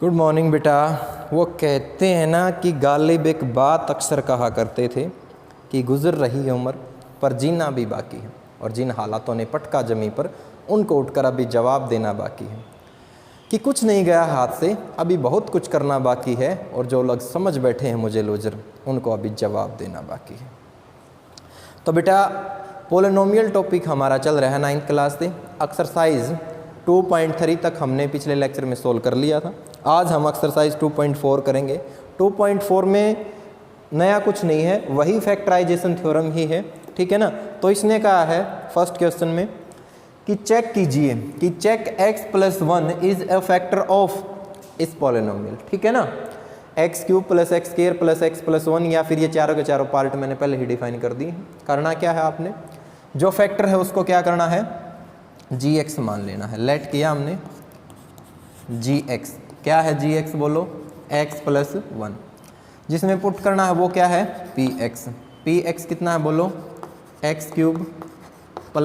Good morning बेटा। वो कहते हैं ना कि गालिब एक बात अक्सर कहा करते थे कि गुज़र रही है उम्र पर जीना भी बाकी है, और जिन हालातों ने पटका जमी पर उनको उठकर अभी जवाब देना बाकी है, कि कुछ नहीं गया हाथ से, अभी बहुत कुछ करना बाकी है, और जो लोग समझ बैठे हैं मुझे लूजर उनको अभी जवाब देना बाकी है। तो बेटा पोलिनोमियल टॉपिक हमारा चल रहा है 9th क्लास से। एक्सरसाइज 2.3 तक हमने पिछले लेक्चर में सोल्व कर लिया था। आज हम एक्सरसाइज 2.4 करेंगे। 2.4 में नया कुछ नहीं है, वही फैक्टराइजेशन थ्योरम ही है, ठीक है ना। तो इसने कहा है फर्स्ट क्वेश्चन में कि चेक कीजिए कि check x+1 is a factor of इस पोलिनोमियल, ठीक है ना। x³ + x² + x+1, या फिर ये चारों के चारों पार्ट मैंने पहले ही डिफाइन कर दी। करना क्या है आपने, जो फैक्टर है उसको क्या करना है, gx मान लेना है। लेट किया हमने gx, क्या है gx बोलो, x+1। जिसमें पुट करना है वो क्या है, px। px कितना है बोलो, x³ +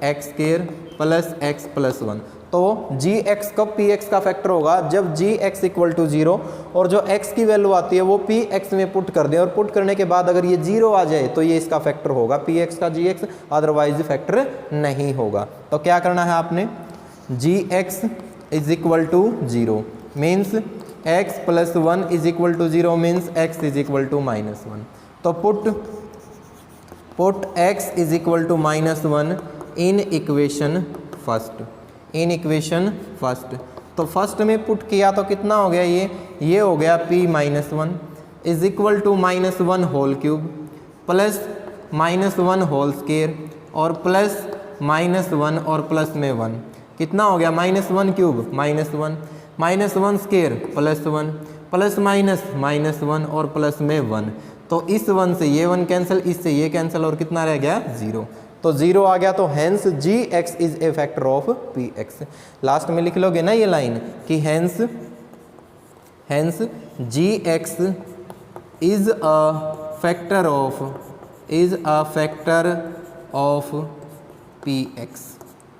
x² + x+1। तो gx कब px का फैक्टर होगा, जब gx = 0 और जो x की वैल्यू आती है वो px में पुट कर दें, और पुट करने के बाद अगर ये 0 आ जाए तो ये इसका फैक्टर होगा px का gx, अदरवाइज फैक्टर नहीं होगा। तो क्या करना है आपने, gx = 0 means x+1 = 0 means x = -1। तो पुट x = -1 इन इक्वेशन फर्स्ट, इन इक्वेशन फर्स्ट। तो फर्स्ट में पुट किया तो कितना हो गया, ये हो गया p-1 = -1 whole cube plus -1 whole square और प्लस -1 और प्लस में 1, कितना हो गया, -1 क्यूब -1 -1 स्क्वायर +1 प्लस -1 और प्लस में 1। तो इस 1 से ये 1 कैंसिल, इससे ये कैंसिल, और कितना रह गया, 0। तो 0 आ गया, तो hence gx is a factor of px। Last में लिख लोगे ना ये लाइन कि hence gx is a factor of px,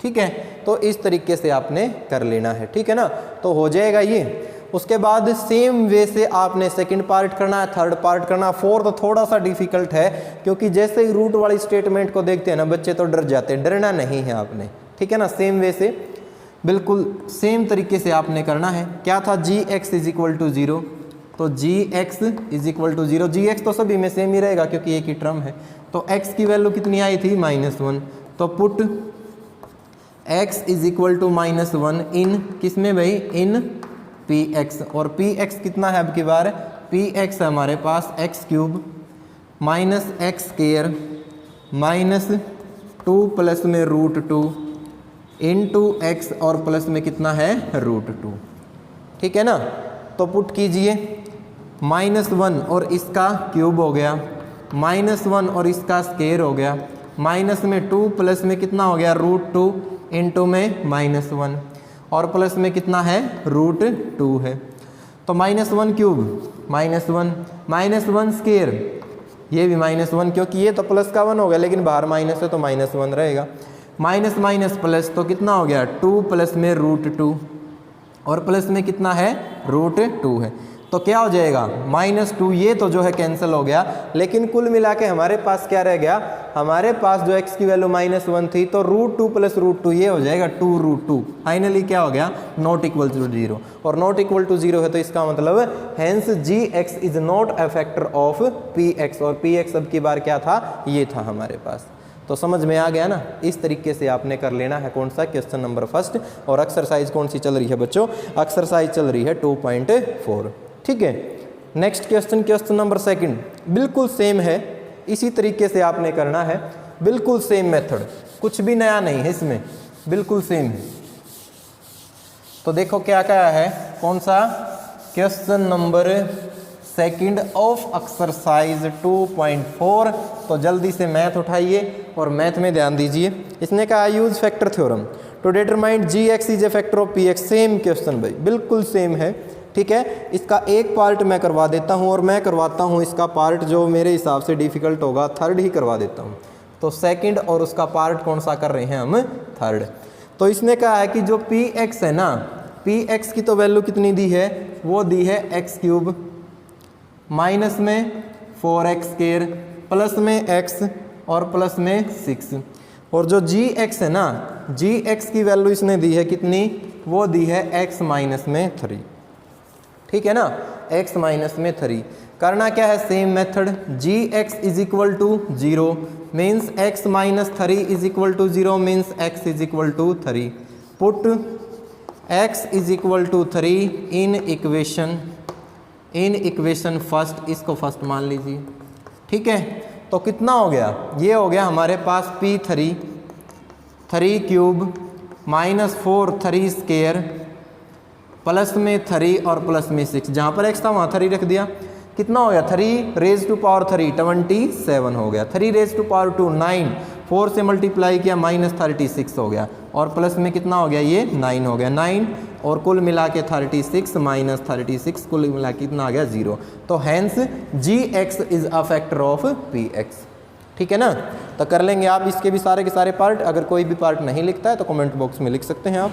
ठीक है। तो इस तरीके से आपने कर लेना है, ठीक है ना। तो हो जाएगा ये। उसके बाद सेम वे से आपने सेकंड पार्ट करना है, थर्ड पार्ट करना, फोर्थ थोड़ा सा डिफिकल्ट है, क्योंकि जैसे ही रूट वाली स्टेटमेंट को देखते हैं ना बच्चे तो डर जाते हैं। डरना नहीं है आपने, ठीक है ना। सेम वे से बिल्कुल सेम तरीके से आपने करना है। क्या था, gx = 0, तो gx = 0। gx तो सभी में सेम ही रहेगा क्योंकि एक ही टर्म है। तो x की वैल्यू कितनी आई थी, -1। तो पुट x = -1 इन किस में भाई, इन px। और px कितना है अब की बार, px हमारे पास x³ -x² -2 प्लस में √2 इंटू x, और प्लस में कितना है, √2, ठीक है ना। तो पुट कीजिए, -1 और इसका क्यूब हो गया, -1 और इसका स्क्वायर हो गया, माइनस में 2 प्लस में कितना हो गया, √2 इंटू में -1, और प्लस में कितना है, √2 है। तो -1 क्यूब -1 स्क्वायर, ये भी -1 क्योंकि ये तो प्लस का 1 हो गया, लेकिन बाहर माइनस है तो -1 रहेगा। माइनस माइनस प्लस, तो कितना हो गया, 2 प्लस में √2, और प्लस में कितना है, √2 है। तो क्या हो जाएगा, -2, ये तो जो है कैंसिल हो गया, लेकिन कुल मिला के हमारे पास क्या रह गया, हमारे पास जो x की वैल्यू -1 थी, तो √2 + √2 ये हो जाएगा 2√2। फाइनली क्या हो गया, नॉट इक्वल टू 0, और नॉट इक्वल टू 0 है तो इसका मतलब hence gx is not a factor of px, और px अब की बार क्या था, ये था हमारे पास। तो समझ में आ गया ना। इस तरीके से आपने कर लेना है। कौन सा, क्वेश्चन नंबर फर्स्ट। और एक्सरसाइज कौन सी चल रही है बच्चों, एक्सरसाइज चल रही है 2.4, ठीक है। नेक्स्ट क्वेश्चन नंबर सेकंड, बिल्कुल सेम है, इसी तरीके से आपने करना है, बिल्कुल सेम मेथड, कुछ भी नया नहीं है इसमें, बिल्कुल सेम है। तो देखो क्या क्या है, कौन सा, question number second of exercise 2.4। तो जल्दी से मैथ उठाइए और मैथ में ध्यान दीजिए। इसने कहा use factor theorem to determine gx is a factor of px। Same question भाई, बिल्कुल सेम है, ठीक है। इसका एक पार्ट मैं करवा देता हूँ, और मैं करवाता हूँ इसका पार्ट जो मेरे हिसाब से डिफिकल्ट होगा, थर्ड ही करवा देता हूँ। तो सेकंड और उसका पार्ट कौन सा कर रहे हैं हम, थर्ड। तो इसने कहा है कि जो px है ना, px की तो वैल्यू कितनी दी है, वो दी है एक्स क्यूब, माइनस में 4x स्क्वायर, प्लस में x और प्लस में 6। और जो जी एक्स है ना, जी एक्स की वैल्यू इसने दी है कितनी, वो दी है x माइनस में 3। ठीक है ना, x माइनस में 3। करना क्या है, same method, g x is equal to 0 means x minus 3 is equal to 0 means x is equal to 3। Put x is equal to 3 in equation first, इसको फर्स्ट मान लीजिए। ठीक है, तो कितना हो गया, ये हो गया हमारे पास P3 3 cube minus 4 3 square plus में 3 और प्लस में 6, जहाँ पर x था वहाँ 3 रख दिया। कितना हो गया, 3 रेज टू पावर 3 27 हो गया, 3 रेज टू पावर 2 9, 4 से मल्टीप्लाई किया माइनस 36 हो गया, और प्लस में कितना हो गया, ये 9 हो गया, 9 और कुल मिला के 36 माइनस 36 कुल मिला के कितना आ गया 0। तो hence g x is a factor of p x. ठीक है ना, तो कर लेंगे आप इसके भी सारे के सारे पार्ट। अगर कोई भी पार्ट नहीं लिखता है तो कमेंट बॉक्स में लिख सकते हैं आप।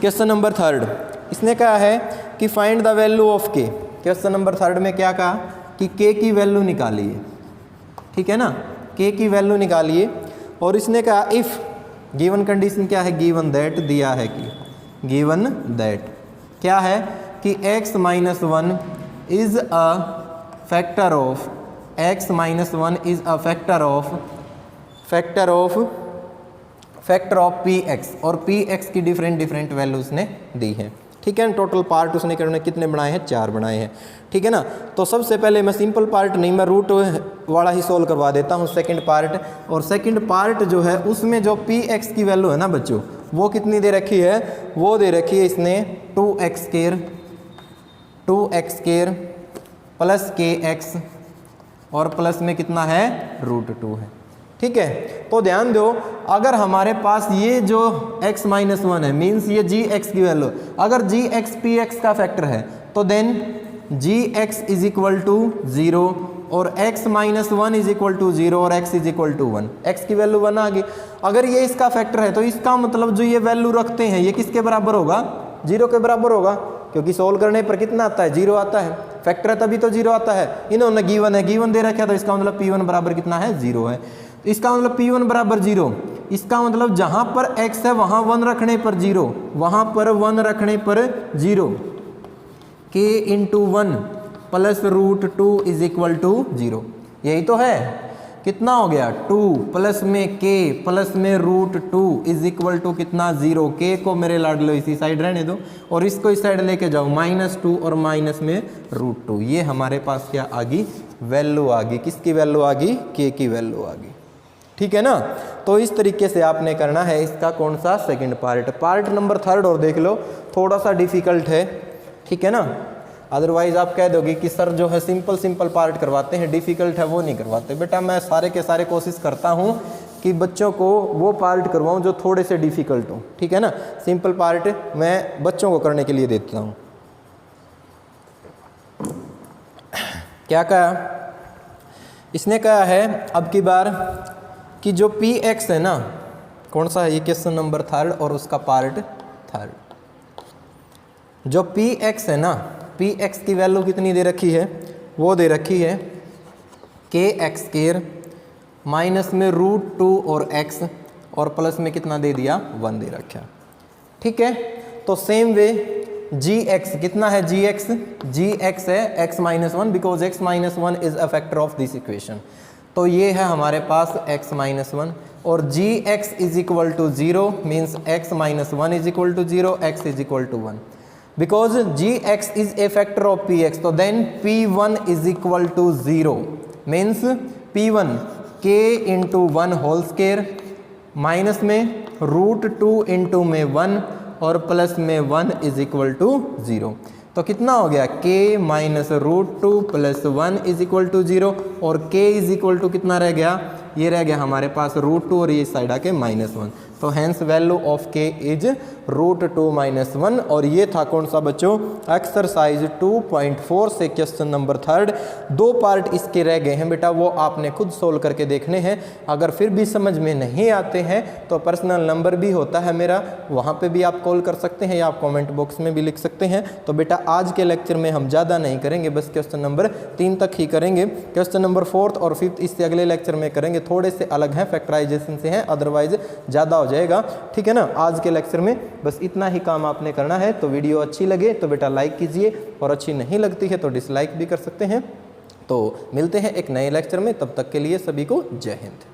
क्वेश्चन नंबर 3, इसने कहा है कि फाइंड द वैल्यू ऑफ के। क्वेश्चन नंबर 3 में क्या कहा कि के की वैल्यू निकालिए। ठीक है ना, के की वैल्यू निकालिए, और इसने कहा इफ़ गिवन कंडीशन क्या है, गिवन दैट दिया है कि गिवन दैट क्या है कि x minus 1 is a factor of, x minus 1 is a factor of p x, और पी एक्स की डिफरेंट वैल्यू उसने दी है। ठीक है, टोटल पार्ट उसने कितने बनाए हैं, 4 बनाए हैं। ठीक है ना, तो सबसे पहले मैं सिंपल पार्ट नहीं, मैं रूट वाला ही सोल्व करवा देता हूँ सेकंड पार्ट। और सेकंड पार्ट जो है उसमें जो पी एक्स की वैल्यू है ना बच्चों, वो कितनी दे रखी है, वो दे रखी है इसने 2x स्क्वायर प्लस के एक्स और प्लस में कितना है √2 है। ठीक है, तो ध्यान दो, अगर हमारे पास ये जो x माइनस 1 है मीन्स ये जी एक्स की वैल्यू, अगर जी एक्स पी एक्स का फैक्टर है तो then g x is equal to 0 और x minus 1 is equal to 0 और x is equal to 1, x की वैल्यू 1 आ गई। अगर ये इसका फैक्टर है तो इसका मतलब जो ये वैल्यू रखते हैं ये किसके बराबर होगा, 0 के बराबर होगा, क्योंकि सोल्व करने पर कितना आता है, 0 आता है। फैक्टर है तभी तो 0 आता है। इन्होंने गिवन है, गिवन दे रखा है, तो इसका मतलब P1 बराबर कितना है, 0 है। इसका मतलब P1 बराबर 0, इसका मतलब जहाँ पर x है वहाँ 1 रखने पर 0, वहाँ पर 1 रखने पर 0, k into 1 plus √2 is equal to 0, यही तो है। कितना हो गया, 2 प्लस में k प्लस में √2 इज इक्वल टू कितना, 0। k को मेरे लाडलो इसी साइड रहने दो और इसको इस साइड लेके जाओ, -2 और माइनस में √2। ये हमारे पास क्या आ गई, वैल्यू आ गई। किसकी वैल्यू आ गई, k की वैल्यू आ गई। ठीक है ना, तो इस तरीके से आपने करना है इसका कौन सा, सेकंड पार्ट। पार्ट नंबर 3 और देख लो, थोड़ा सा डिफिकल्ट है। ठीक है ना, अदरवाइज आप कह दोगे कि सर जो है सिंपल पार्ट करवाते हैं, डिफिकल्ट है वो नहीं करवाते। बेटा मैं सारे के सारे कोशिश करता हूँ कि बच्चों को वो पार्ट करवाऊँ जो थोड़े से डिफिकल्ट हो। ठीक है ना, सिंपल पार्ट मैं बच्चों को करने के लिए देता हूँ। क्या कहा इसने, कहा है अब की बार कि जो पी एक्स है ना, कौन सा है ये, क्वेश्चन नंबर 3 और उसका पार्ट 3। जो पी एक्स है ना, पी एक्स की वैल्यू कितनी दे रखी है, वो दे रखी है के एक्स स्क्वायर माइनस में √2 और x और प्लस में कितना दे दिया, 1 दे रखा। ठीक है, तो सेम वे जी एक्स कितना है, जी एक्स है x minus 1 because x minus 1 is a factor of this equation. तो ये है हमारे पास x माइनस 1 और g x is equal to 0 means x minus 1 is equal to 0, x is equal to 1 because g x is a factor of p x. तो then P1 is equal to 0 means P1 k into 1 whole square minus में √2 into में 1 और plus में 1 is equal to 0। तो कितना हो गया, k minus √2 plus 1 is equal to 0 और k इज इक्वल टू कितना रह गया, ये रह गया हमारे पास √2 और ये साइड आके -1। तो हैंस वैल्यू ऑफ के इज √2-1। और ये था कौन सा बच्चों, एक्सरसाइज 2.4 से क्वेश्चन नंबर 3। 2 पार्ट इसके रह गए हैं बेटा, वो आपने खुद सोल्व करके देखने हैं। अगर फिर भी समझ में नहीं आते हैं तो पर्सनल नंबर भी होता है मेरा, वहाँ पे भी आप कॉल कर सकते हैं या आप कमेंट बॉक्स में भी लिख सकते हैं। तो बेटा आज के लेक्चर में हम ज़्यादा नहीं करेंगे, बस क्वेश्चन नंबर 3 तक ही करेंगे। क्वेश्चन नंबर 4 और 5 इससे अगले लेक्चर में करेंगे, थोड़े से अलग हैं, फैक्टराइजेशन से हैं, अदरवाइज ज़्यादा हो जाएगा, ठीक है ना। आज के लेक्चर में बस इतना ही काम आपने करना है। तो वीडियो अच्छी लगे तो बेटा लाइक कीजिए, और अच्छी नहीं लगती है तो डिसलाइक भी कर सकते हैं। तो मिलते हैं एक नए लेक्चर में, तब तक के लिए सभी को जय हिंद।